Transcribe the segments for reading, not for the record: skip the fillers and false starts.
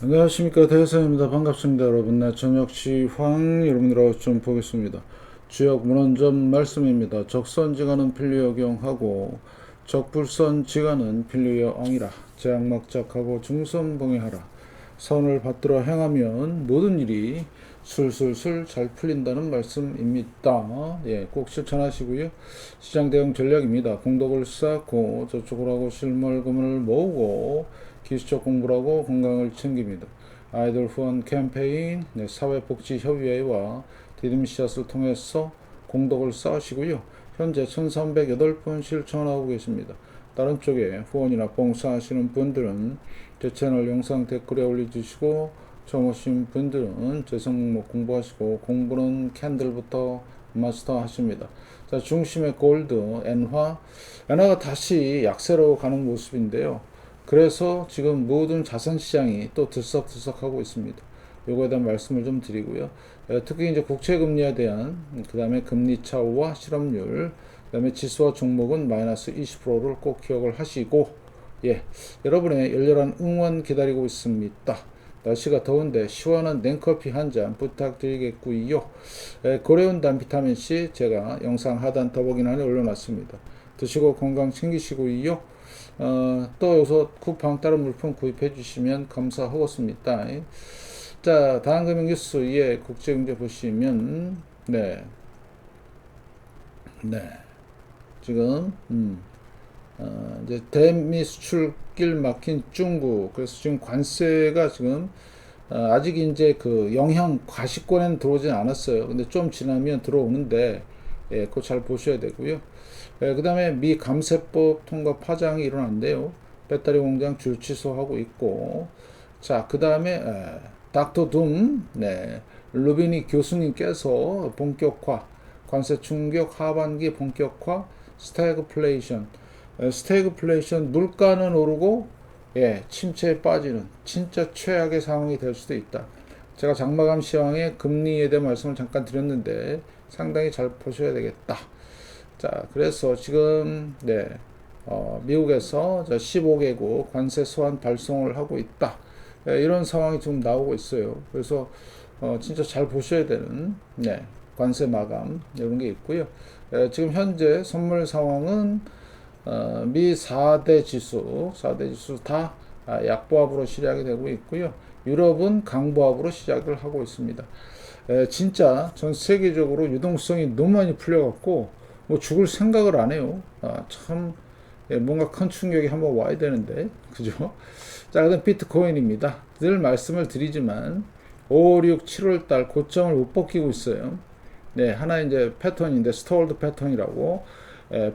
안녕하십니까, 대사입니다. 반갑습니다. 여러분. 네, 저녁 시황 여러분들하고 좀 보겠습니다. 주역 문헌점 말씀입니다. 적선지간은 필류역용하고 적불선지간은 필류역이라. 제약막작하고 중선봉해하라. 선을 받들어 행하면 모든 일이 술술술 잘 풀린다는 말씀입니다. 예, 꼭 실천하시고요. 시장 대응 전략입니다. 공덕을 쌓고 저축을 하고 실물금을 모으고 기술적 공부를 하고 건강을 챙깁니다. 아이들 후원 캠페인, 네, 사회복지협의회와 디딤씨앗을 통해서 공덕을 쌓으시고요. 현재 1308분 실천하고 계십니다. 다른 쪽에 후원이나 봉사하시는 분들은 제 채널 영상 댓글에 올려주시고 처음 오신 분들은 제 성목 공부하시고 공부는 캔들부터 마스터 하십니다. 자, 중심의 골드, 엔화가 다시 약세로 가는 모습인데요. 그래서 지금 모든 자산시장이 또 들썩들썩하고 있습니다. 요거에 대한 말씀을 좀 드리고요. 특히 이제 국채금리에 대한, 그 다음에 금리 차후와 실업률, 그 다음에 지수와 종목은 마이너스 20%를 꼭 기억을 하시고, 예, 여러분의 열렬한 응원 기다리고 있습니다. 날씨가 더운데 시원한 냉커피 한 잔 부탁드리겠고요. 고려온단 비타민C 제가 영상 하단 더보기란에 올려놨습니다. 드시고 건강 챙기시고요. 또 여기서 쿠팡 다른 물품 구입해 주시면 감사하겠습니다. 자, 다음 금융 뉴스의 국제경제 보시면, 네, 지금, 이제 대미 수출길 막힌 중국, 그래서 지금 관세가 지금, 아직 이제 그 영향 과시권에는 들어오진 않았어요. 근데 좀 지나면 들어오는데, 예, 그거 잘 보셔야 되고요. 그 다음에 미 감세법 통과 파장이 일어난대요. 배터리 공장 줄 취소하고 있고. 자, 그 다음에 닥터 둠, 네, 루비니 교수님께서 본격화, 관세 충격 하반기 본격화, 스태그플레이션, 물가는 오르고, 예, 침체에 빠지는 진짜 최악의 상황이 될 수도 있다. 제가 장마감 시황의 금리에 대한 말씀을 잠깐 드렸는데 상당히 잘 보셔야 되겠다. 자, 그래서 지금, 네, 미국에서 15개국 관세 소환 발송을 하고 있다. 예, 이런 상황이 지금 나오고 있어요. 그래서, 진짜 잘 보셔야 되는, 네, 관세 마감, 이런 게 있고요. 예, 지금 현재 선물 상황은, 미 4대 지수 다 약보합으로 시작이 되고 있고요. 유럽은 강보합으로 시작을 하고 있습니다. 진짜 전 세계적으로 유동성이 너무 많이 풀려갖고 뭐 죽을 생각을 안 해요. 참 뭔가 큰 충격이 한번 와야 되는데 그죠? 자, 그다음 비트코인입니다. 늘 말씀을 드리지만 5, 6, 7월 달 고점을 못 벗기고 있어요. 네, 하나 이제 패턴인데 스톨드 패턴이라고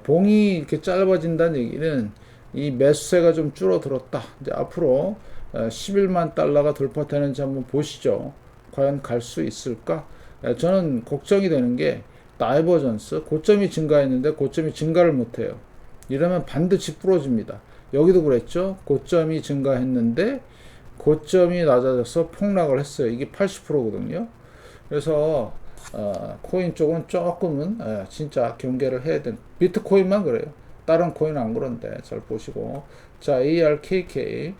봉이 이렇게 짧아진다는 얘기는 이 매수세가 좀 줄어들었다. 이제 앞으로 11만 달러가 돌파되는지 한번 보시죠. 과연 갈 수 있을까? 저는 걱정이 되는 게 다이버전스, 고점이 증가했는데 고점이 증가를 못해요. 이러면 반드시 부러집니다. 여기도 그랬죠. 고점이 증가했는데 고점이 낮아져서 폭락을 했어요. 이게 80%거든요. 그래서 코인 쪽은 조금은 진짜 경계를 해야 되는, 비트코인만 그래요. 다른 코인은 안 그런데 잘 보시고. 자, ARKK,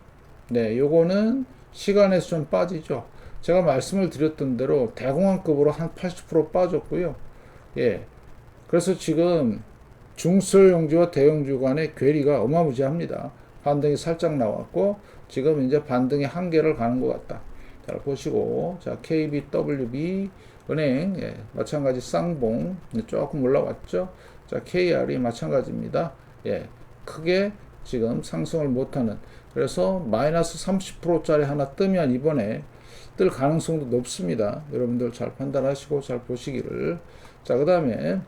네, 요거는 시간에서 좀 빠지죠. 제가 말씀을 드렸던 대로 대공황급으로 한 80% 빠졌고요. 예, 그래서 지금 중소형주와 대형주 간의 괴리가 어마무지합니다. 반등이 살짝 나왔고 지금 이제 반등의 한계를 가는 것 같다. 잘 보시고, 자, KBWB 은행, 예, 마찬가지 쌍봉 조금 올라왔죠. 자, KR이 마찬가지입니다. 예, 크게 지금 상승을 못하는, 그래서 마이너스 30%짜리 하나 뜨면 이번에 뜰 가능성도 높습니다. 여러분들 잘 판단하시고 잘 보시기를. 자, 그 다음에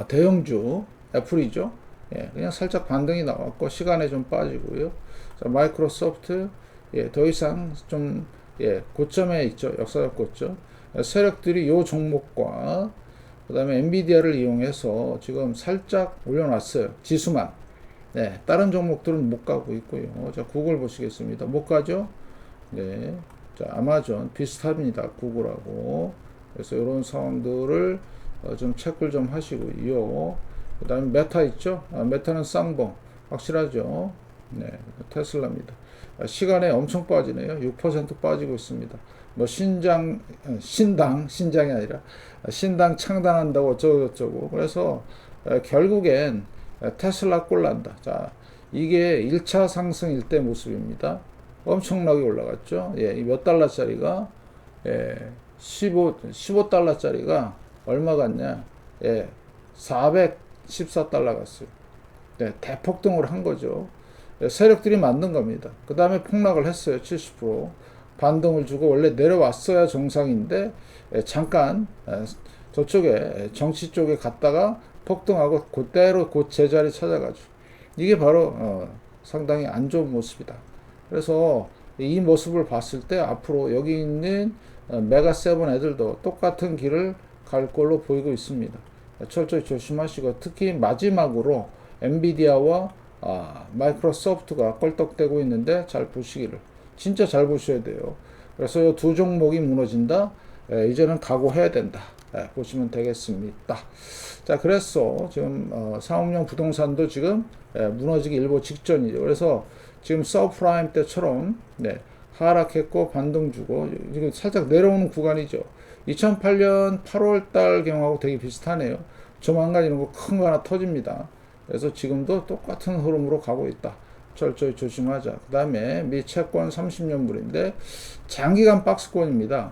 대형주 애플이죠. 예, 그냥 살짝 반등이 나왔고 시간에 좀 빠지고요. 자, 마이크로소프트, 예, 더 이상 좀, 예, 고점에 있죠. 역사적 고점. 세력들이 요 종목과 그 다음에 엔비디아를 이용해서 지금 살짝 올려놨어요. 지수만. 네, 다른 종목들은 못 가고 있고요. 자, 구글 보시겠습니다. 못 가죠? 네. 자, 아마존 비슷합니다. 구글하고. 그래서 이런 상황들을 좀 체크를 좀 하시고요. 그 다음에 메타 있죠? 메타는 쌍봉. 확실하죠? 네. 테슬라입니다. 시간에 엄청 빠지네요. 6% 빠지고 있습니다. 뭐 신장이 아니라 신당 창단한다고 어쩌고. 그래서 결국엔 테슬라 꼴난다. 자, 이게 1차 상승일 때 모습입니다. 엄청나게 올라갔죠. 예, 몇 달러짜리가 15달러짜리가 얼마 갔냐? 414달러 갔어요. 네, 대폭등을 한 거죠. 세력들이 만든 겁니다. 그 다음에 폭락을 했어요. 70%. 반등을 주고 원래 내려왔어야 정상인데 잠깐 저쪽에 정치 쪽에 갔다가 폭등하고 그대로 곧 제자리 찾아가죠. 이게 바로 상당히 안 좋은 모습이다. 그래서 이 모습을 봤을 때 앞으로 여기 있는 메가 세븐 애들도 똑같은 길을 갈 걸로 보이고 있습니다. 철저히 조심하시고 특히 마지막으로 엔비디아와 마이크로소프트가 껄떡대고 있는데 잘 보시기를 진짜 잘 보셔야 돼요. 그래서 이 두 종목이 무너진다. 이제는 각오해야 된다. 보시면 되겠습니다. 자, 그래서 지금 상업용 부동산도 지금 무너지기 일보 직전이죠. 그래서 지금 서프라임 때처럼 하락했고 반등 주고 지금 살짝 내려오는 구간이죠. 2008년 8월 달 경우하고 되게 비슷하네요. 조만간 이런 거 큰 거 하나 터집니다. 그래서 지금도 똑같은 흐름으로 가고 있다. 철저히 조심하자. 그 다음에 미 채권 30년물인데 장기간 박스권입니다.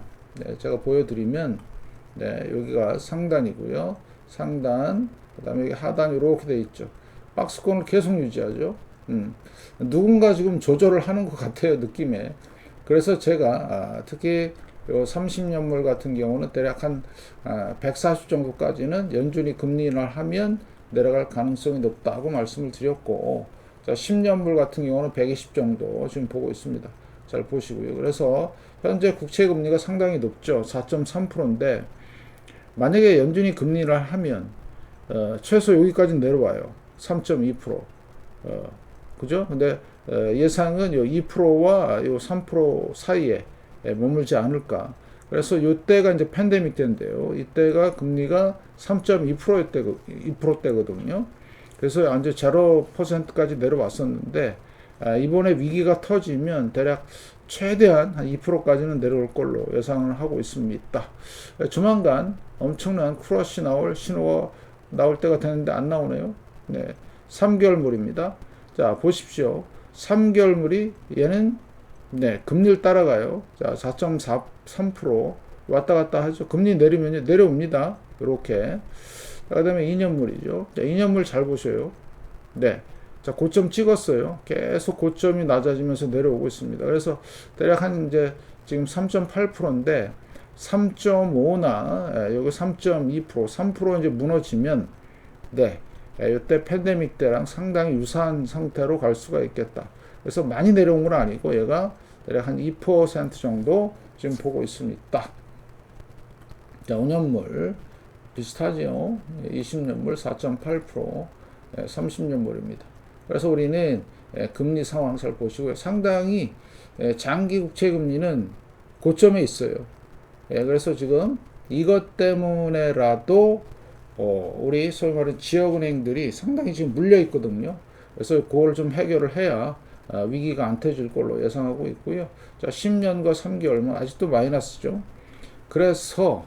제가 보여드리면 여기가 상단이고요. 상단, 그 다음에 여기 하단 이렇게 돼 있죠. 박스권을 계속 유지하죠. 누군가 지금 조절을 하는 것 같아요, 느낌에. 그래서 제가 특히 요 30년물 같은 경우는 대략 한 140 정도까지는 연준이 금리 인하를 하면 내려갈 가능성이 높다고 말씀을 드렸고, 자, 10년물 같은 경우는 120 정도 지금 보고 있습니다. 잘 보시고요. 그래서 현재 국채 금리가 상당히 높죠. 4.3%인데 만약에 연준이 금리를 하면 최소 여기까지 내려와요. 3.2%. 그죠? 근데 예상은 요 2%와 요 3% 사이에 머물지 않을까. 그래서 이때가 이제 팬데믹 때인데요. 이때가 금리가 3.2%대거든요. 그래서 이제 0%까지 내려왔었는데 이번에 위기가 터지면 대략 최대한 한 2%까지는 내려올 걸로 예상을 하고 있습니다. 조만간 엄청난 크러쉬 나올 신호가 나올 때가 되는데 안 나오네요. 3개월물입니다. 자, 보십시오. 3개월물이 얘는 금리를 따라가요. 자, 4.3% 왔다 갔다 하죠. 금리 내리면 내려옵니다. 이렇게. 그 다음에 2년물이죠. 자, 2년물 잘 보셔요. 자, 고점 찍었어요. 계속 고점이 낮아지면서 내려오고 있습니다. 그래서 대략 한 이제 지금 3.8%인데 3.5나 여기 3.2%, 3% 이제 무너지면 이때 팬데믹 때랑 상당히 유사한 상태로 갈 수가 있겠다. 그래서 많이 내려온 건 아니고 얘가 대략 한 2% 정도 지금 보고 있습니다. 자, 5년물 비슷하죠. 20년물 4.8%, 30년물입니다. 그래서 우리는 금리 상황 잘 보시고요. 상당히 장기 국채 금리는 고점에 있어요. 그래서 지금 이것 때문에라도 우리 소위 말하는 지역은행들이 상당히 지금 물려 있거든요. 그래서 그걸 좀 해결을 해야 위기가 안 터질 걸로 예상하고 있고요. 자, 10년과 3개월만 아직도 마이너스죠. 그래서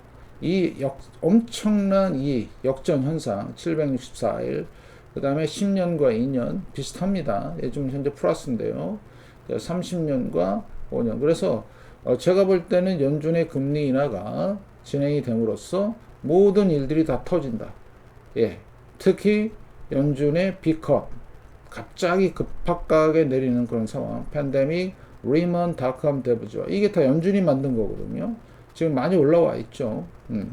엄청난 이 역전 현상 764일, 그 다음에 10년과 2년 비슷합니다. 좀 현재 플러스인데요. 30년과 5년. 그래서 제가 볼 때는 연준의 금리 인하가 진행이 됨으로써 모든 일들이 다 터진다. 특히 연준의 B컵 갑자기 급박하게 내리는 그런 상황, 팬데믹, 리먼, 닷컴 데브죠. 이게 다 연준이 만든 거거든요. 지금 많이 올라와 있죠.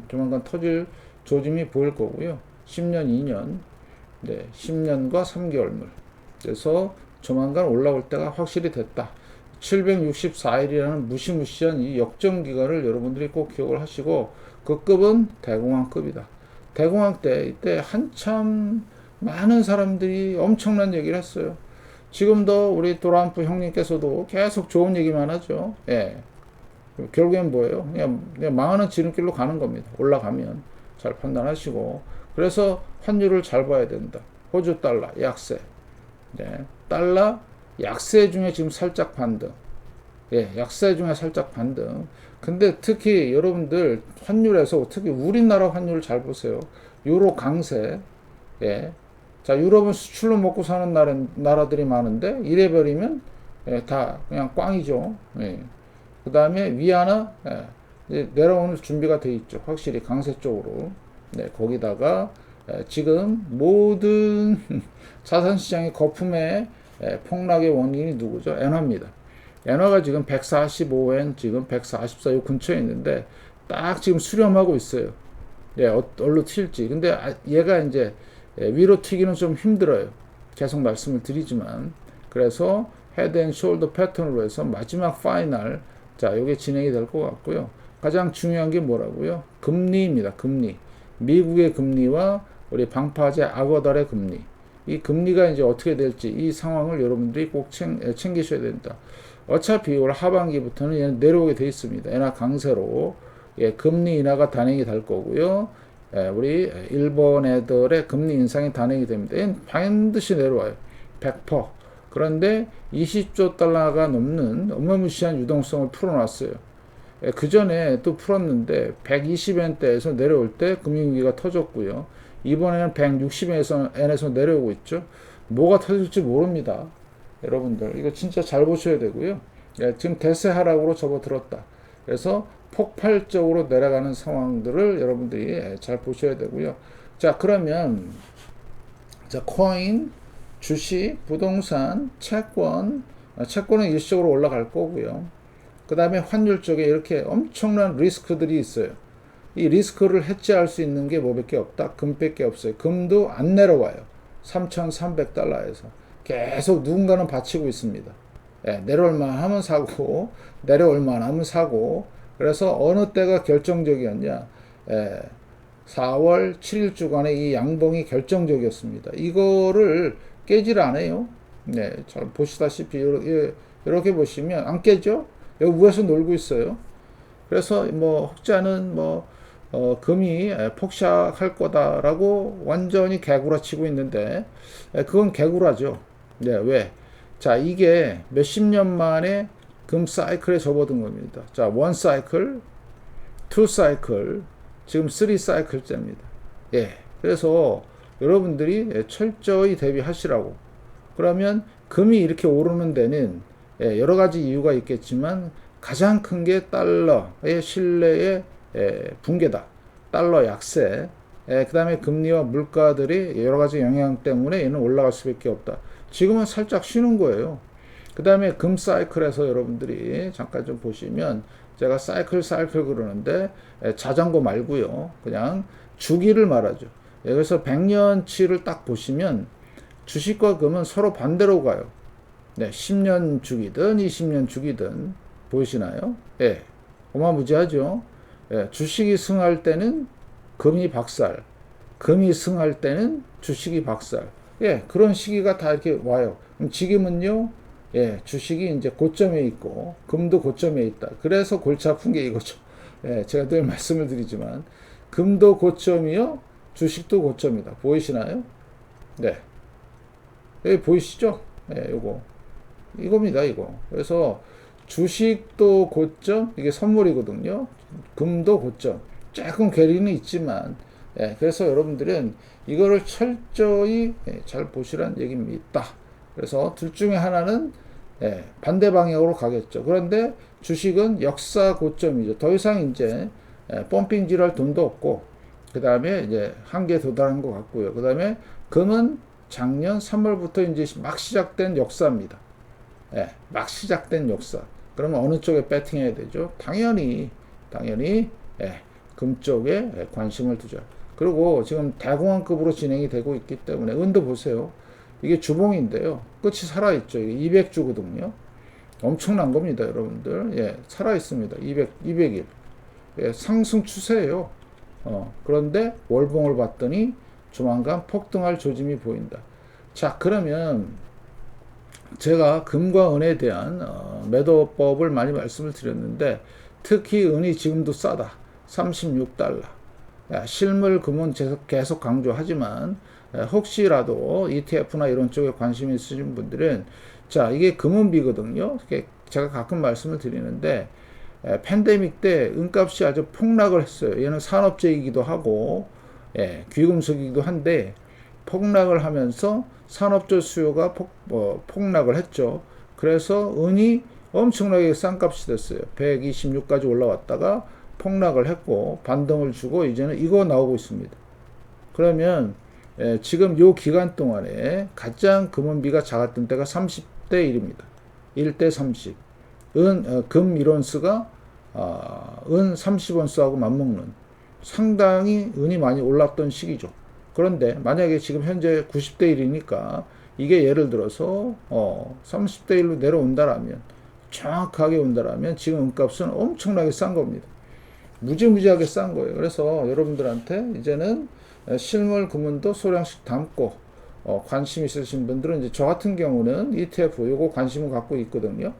조만간 터질 조짐이 보일 거고요. 10년, 2년, 10년과 3개월물. 그래서 조만간 올라올 때가 확실히 됐다. 764일이라는 무시무시한 이 역전 기간을 여러분들이 꼭 기억을 하시고, 그 급은 대공황급이다. 대공황 때 이때 한참 많은 사람들이 엄청난 얘기를 했어요. 지금도 우리 트럼프 형님께서도 계속 좋은 얘기만 하죠. 결국엔 뭐예요? 그냥 망하는 지름길로 가는 겁니다. 올라가면 잘 판단하시고. 그래서 환율을 잘 봐야 된다. 호주 달러 약세. 달러 약세 중에 지금 살짝 반등. 예, 약세 중에 살짝 반등. 근데 특히 여러분들 환율에서 특히 우리나라 환율 잘 보세요. 유로 강세. 예. 자, 유럽은 수출로 먹고 사는 나라들이 많은데 이래 버리면 예, 다 그냥 꽝이죠. 예. 그 다음에 위안화 예, 이제 내려오는 준비가 돼 있죠. 확실히 강세 쪽으로. 네, 거기다가 예, 지금 모든 자산시장의 거품의 예, 폭락의 원인이 누구죠? 엔화입니다. 엔화가 지금 145엔 지금 144 요 근처에 있는데 딱 지금 수렴하고 있어요. 예, 어디로 튈지. 근데 얘가 이제 위로 튀기는 좀 힘들어요. 계속 말씀을 드리지만. 그래서 헤드 앤 숄더 패턴으로 해서 마지막 파이널. 자, 이게 진행이 될 것 같고요. 가장 중요한 게 뭐라고요? 금리입니다. 금리. 미국의 금리와 우리 방파제 악어달의 금리. 이 금리가 이제 어떻게 될지 이 상황을 여러분들이 꼭 챙기셔야 된다. 어차피 올 하반기부터는 얘는 내려오게 돼 있습니다. 엔화 강세로 예, 금리 인하가 단행이 될 거고요. 예, 우리 일본 애들의 금리 인상이 단행이 됩니다. 얘는 반드시 내려와요. 100%. 그런데 20조 달러가 넘는 어마무시한 유동성을 풀어놨어요. 예, 그 전에 또 풀었는데 120엔대에서 내려올 때 금융위기가 터졌고요. 이번에는 160엔에서 내려오고 있죠. 뭐가 터질지 모릅니다. 여러분들 이거 진짜 잘 보셔야 되고요. 예, 지금 대세 하락으로 접어들었다. 그래서 폭발적으로 내려가는 상황들을 여러분들이 잘 보셔야 되고요. 자, 그러면 자, 코인, 주식, 부동산, 채권, 채권은 일시적으로 올라갈 거고요. 그 다음에 환율 쪽에 이렇게 엄청난 리스크들이 있어요. 이 리스크를 해지할 수 있는 게 뭐밖에 없다? 금밖에 없어요. 금도 안 내려와요. 3,300달러에서. 계속 누군가는 받치고 있습니다. 예, 내려올만 하면 사고, 내려올만 하면 사고, 그래서 어느 때가 결정적이었냐? 예, 4월 7일 주간에 이 양봉이 결정적이었습니다. 이거를 깨질 않아요. 네, 잘 보시다시피 이렇게 보시면 안 깨죠? 여기 위에서 놀고 있어요. 그래서 뭐 혹자는 금이 폭락할 거다라고 완전히 개구라치고 있는데 그건 개구라죠. 네, 왜? 자, 이게 몇십 년 만에 금 사이클에 접어든 겁니다. 자, 원 사이클, 투 사이클, 지금 쓰리 사이클째입니다. 예. 그래서 여러분들이 철저히 대비하시라고. 그러면 금이 이렇게 오르는 데는 여러 가지 이유가 있겠지만 가장 큰 게 달러의 신뢰의 붕괴다. 달러 약세. 그 다음에 금리와 물가들이 여러 가지 영향 때문에 얘는 올라갈 수밖에 없다. 지금은 살짝 쉬는 거예요. 그 다음에 금 사이클에서 여러분들이 잠깐 좀 보시면 제가 사이클 그러는데 자전거 말고요. 그냥 주기를 말하죠. 그래서 100년치를 딱 보시면 주식과 금은 서로 반대로 가요. 네, 10년 주기든 20년 주기든 보이시나요? 예, 어마무지하죠. 예, 주식이 승할 때는 금이 박살, 금이 승할 때는 주식이 박살. 예, 그런 시기가 다 이렇게 와요. 그럼 지금은요, 예, 주식이 이제 고점에 있고, 금도 고점에 있다. 그래서 골치 아픈 게 이거죠. 예, 제가 늘 말씀을 드리지만, 금도 고점이요, 주식도 고점이다. 보이시나요? 네. 여기 보이시죠? 예, 이겁니다, 이거. 그래서 주식도 고점, 이게 선물이거든요. 금도 고점. 조금 괴리는 있지만, 예, 그래서 여러분들은 이거를 철저히 잘 보시란 얘기입니다. 그래서 둘 중에 하나는 반대 방향으로 가겠죠. 그런데 주식은 역사 고점이죠. 더 이상 이제 펌핑질할 돈도 없고, 그 다음에 이제 한계에 도달한 것 같고요. 그 다음에 금은 작년 3월부터 이제 막 시작된 역사입니다. 막 시작된 역사. 그러면 어느 쪽에 배팅해야 되죠? 당연히 금 쪽에 관심을 두자. 그리고 지금 대공황급으로 진행이 되고 있기 때문에 은도 보세요. 이게 주봉인데요. 끝이 살아있죠. 이게 200주거든요. 엄청난 겁니다, 여러분들. 예, 살아있습니다. 200일. 예, 상승 추세예요. 그런데 월봉을 봤더니 조만간 폭등할 조짐이 보인다. 자, 그러면 제가 금과 은에 대한 매도법을 많이 말씀을 드렸는데 특히 은이 지금도 싸다. 36달러. 실물 금은 계속 강조하지만 혹시라도 ETF나 이런 쪽에 관심이 있으신 분들은 자, 이게 금은비거든요. 제가 가끔 말씀을 드리는데 팬데믹 때 은값이 아주 폭락을 했어요. 얘는 산업재이기도 하고 귀금속이기도 한데 폭락을 하면서 산업재 수요가 폭락을 했죠. 그래서 은이 엄청나게 싼 값이 됐어요. 126까지 올라왔다가 폭락을 했고 반등을 주고 이제는 이거 나오고 있습니다. 그러면 지금 요 기간 동안에 가장 금은비가 작았던 때가 30대 1입니다. 1대 30. 금 1온스가 은 30온스하고 맞먹는 상당히 은이 많이 올랐던 시기죠. 그런데 만약에 지금 현재 90대 1이니까 이게 예를 들어서 30대 1로 내려온다라면 정확하게 온다라면 지금 은값은 엄청나게 싼 겁니다. 무지무지하게 싼 거예요. 그래서 여러분들한테 이제는 실물 금은도 소량씩 담고 관심 있으신 분들은 이제 저 같은 경우는 ETF 요거 관심을 갖고 있거든요.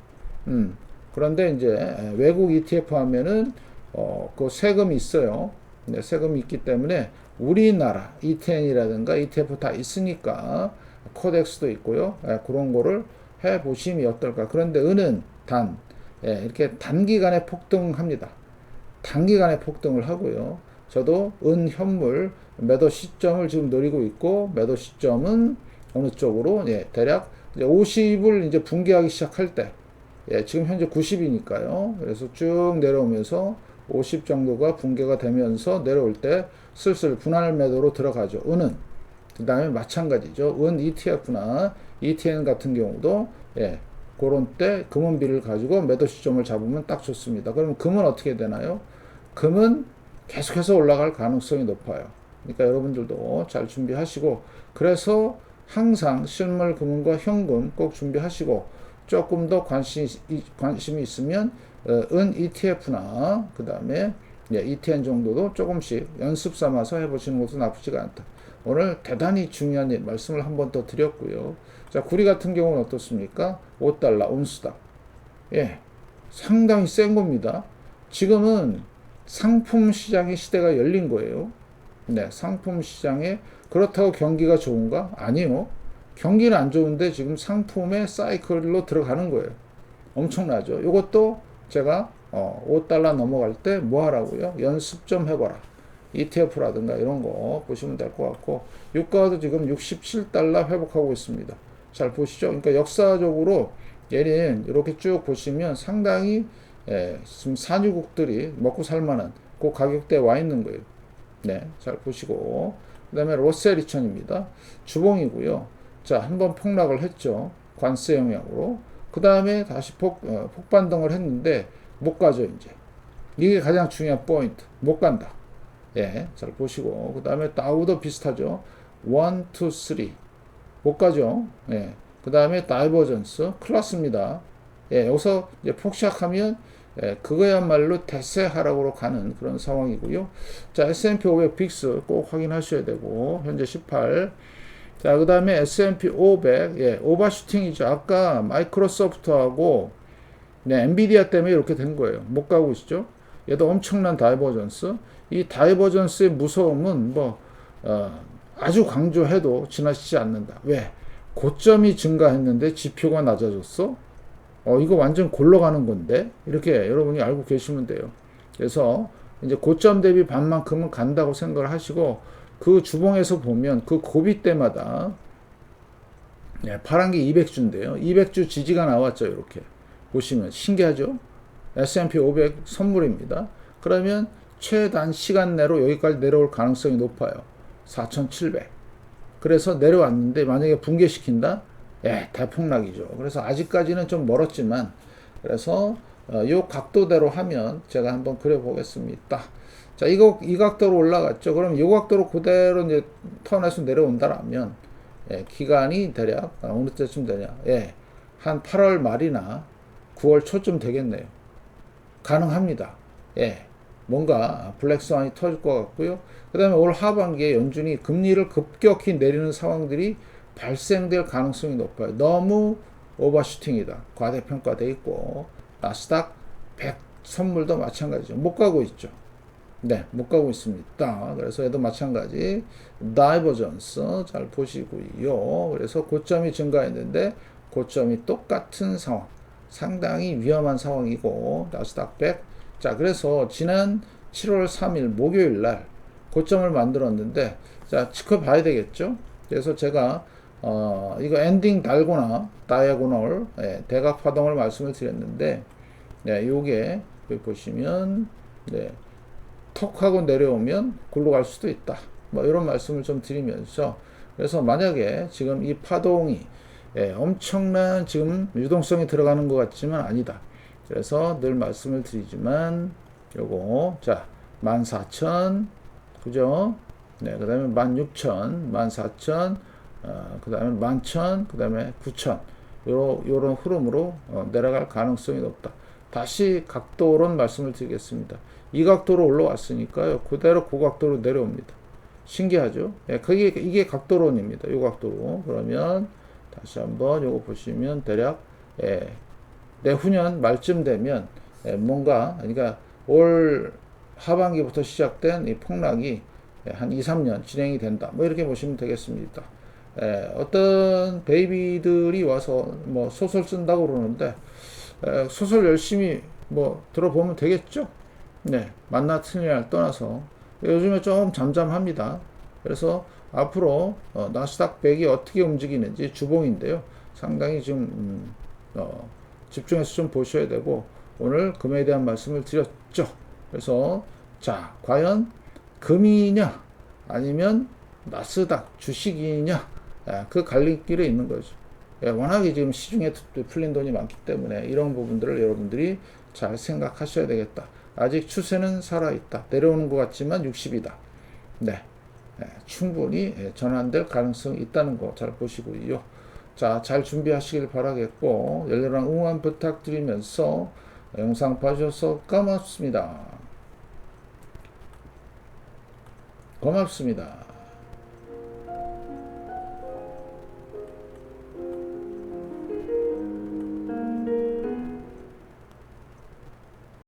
그런데 이제 외국 ETF 하면은 그 세금이 있어요. 네, 세금이 있기 때문에 우리나라 E10이라든가 ETF 다 있으니까 코덱스도 있고요. 그런 거를 해 보시면 어떨까. 그런데 은은 이렇게 단기간에 폭등합니다. 단기간에 폭등을 하고요. 저도 은 현물 매도 시점을 지금 노리고 있고 매도 시점은 어느 쪽으로 대략 50을 이제 붕괴하기 시작할 때 지금 현재 90이니까요. 그래서 쭉 내려오면서 50 정도가 붕괴가 되면서 내려올 때 슬슬 분할 매도로 들어가죠. 은은 그 다음에 마찬가지죠. 은 ETF나 ETN 같은 경우도 그런 때 금은비를 가지고 매도 시점을 잡으면 딱 좋습니다. 그러면 금은 어떻게 되나요? 금은 계속해서 올라갈 가능성이 높아요. 그러니까 여러분들도 잘 준비하시고 그래서 항상 실물 금은과 현금 꼭 준비하시고 조금 더 관심이 있으면 은 ETF나 그 다음에 ETN 정도도 조금씩 연습 삼아서 해보시는 것도 나쁘지가 않다. 오늘 대단히 중요한 말씀을 한 번 더 드렸고요. 자, 구리 같은 경우는 어떻습니까? 5달러 온수당. 상당히 센 겁니다. 지금은 상품 시장의 시대가 열린 거예요. 상품 시장에 그렇다고 경기가 좋은가? 아니요. 경기는 안 좋은데 지금 상품의 사이클로 들어가는 거예요. 엄청나죠. 이것도 제가 5달러 넘어갈 때 뭐 하라고요? 연습 좀 해봐라. ETF라든가 이런 거 보시면 될 것 같고 유가도 지금 67달러 회복하고 있습니다. 잘 보시죠. 그러니까 역사적으로 얘는 이렇게 쭉 보시면 상당히 지금 산유국들이 먹고 살만한 그 가격대에 와 있는 거예요. 잘 보시고 그 다음에 로셀 2000입니다. 주봉이고요. 자, 한번 폭락을 했죠. 관세 영향으로. 그 다음에 다시 폭반등을 했는데 못 가죠, 이제. 이게 가장 중요한 포인트. 못 간다. 잘 보시고. 그 다음에 다우도 비슷하죠. 1, 2, 3. 못 가죠. 그 다음에 다이버전스. 클라스입니다. 여기서 이제 폭시작하면 그거야말로 대세 하락으로 가는 그런 상황이고요. 자, S&P 500 빅스 꼭 확인하셔야 되고 현재 18. 자, 그 다음에 S&P 500 오버슈팅이죠. 아까 마이크로소프트하고 엔비디아 때문에 이렇게 된 거예요. 못 가고 있죠. 얘도 엄청난 다이버전스. 이 다이버전스의 무서움은 아주 강조해도 지나치지 않는다. 왜? 고점이 증가했는데 지표가 낮아졌어? 이거 완전 골러가는 건데? 이렇게 여러분이 알고 계시면 돼요. 그래서 이제 고점 대비 반만큼은 간다고 생각을 하시고, 그 주봉에서 보면 그 고비 때마다, 파란 게 200주인데요. 200주 지지가 나왔죠. 이렇게. 보시면 신기하죠? S&P 500 선물입니다. 그러면 최단 시간 내로 여기까지 내려올 가능성이 높아요. 4,700. 그래서 내려왔는데 만약에 붕괴시킨다? 대폭락이죠. 그래서 아직까지는 좀 멀었지만 그래서 이 각도대로 하면 제가 한번 그려보겠습니다. 자, 이 각도로 올라갔죠. 그럼 이 각도로 그대로 이제 턴에서 내려온다라면 기간이 대략 어느 때쯤 되냐? 한 8월 말이나 9월 초쯤 되겠네요. 가능합니다. 뭔가 블랙스완이 터질 것 같고요. 그 다음에 올 하반기에 연준이 금리를 급격히 내리는 상황들이 발생될 가능성이 높아요. 너무 오버슈팅이다. 과대평가돼 있고 나스닥 100 선물도 마찬가지죠. 못 가고 있죠. 못 가고 있습니다. 그래서 얘도 마찬가지 다이버전스 잘 보시고요. 그래서 고점이 증가했는데 고점이 똑같은 상황. 상당히 위험한 상황이고, 나스닥 100. 자, 그래서 지난 7월 3일 목요일 날 고점을 만들었는데, 자, 지켜봐야 되겠죠? 그래서 제가, 이거 엔딩 달고나, 다이아고널, 대각 파동을 말씀을 드렸는데, 네, 요게, 여기 보시면, 네, 턱 하고 내려오면 굴러 갈 수도 있다. 뭐, 이런 말씀을 좀 드리면서, 그래서 만약에 지금 이 파동이 엄청난 지금 유동성이 들어가는 것 같지만 아니다. 그래서 늘 말씀을 드리지만 요거 자 14,000 그죠? 네, 그 다음에 16,000 14,000 그 다음에 11,000 그 다음에 9,000 요런 흐름으로 내려갈 가능성이 높다. 다시 각도론 말씀을 드리겠습니다. 이 각도로 올라왔으니까요. 그대로 고각도로 내려옵니다. 신기하죠? 예, 이게 각도론입니다. 이 각도로. 그러면 다시 한번 요거 보시면 대략 내후년 말쯤 되면 뭔가 그러니까 올 하반기부터 시작된 이 폭락이 한 2, 3년 진행이 된다. 뭐 이렇게 보시면 되겠습니다. 어떤 베이비들이 와서 뭐 소설 쓴다고 그러는데 소설 열심히 뭐 들어보면 되겠죠? 네, 맞나 틀리나를 떠나서 요즘에 좀 잠잠합니다. 그래서 앞으로 나스닥 100이 어떻게 움직이는지 주봉인데요. 상당히 좀 집중해서 좀 보셔야 되고 오늘 금에 대한 말씀을 드렸죠. 그래서 자, 과연 금이냐 아니면 나스닥 주식이냐 그 갈림길에 있는 거죠. 워낙에 지금 시중에 풀린 돈이 많기 때문에 이런 부분들을 여러분들이 잘 생각하셔야 되겠다. 아직 추세는 살아있다. 내려오는 것 같지만 60이다. 네. 충분히 전환될 가능성이 있다는 거 잘 보시고요. 자, 잘 준비하시길 바라겠고, 열렬한 응원 부탁드리면서 영상 봐주셔서 고맙습니다. 고맙습니다.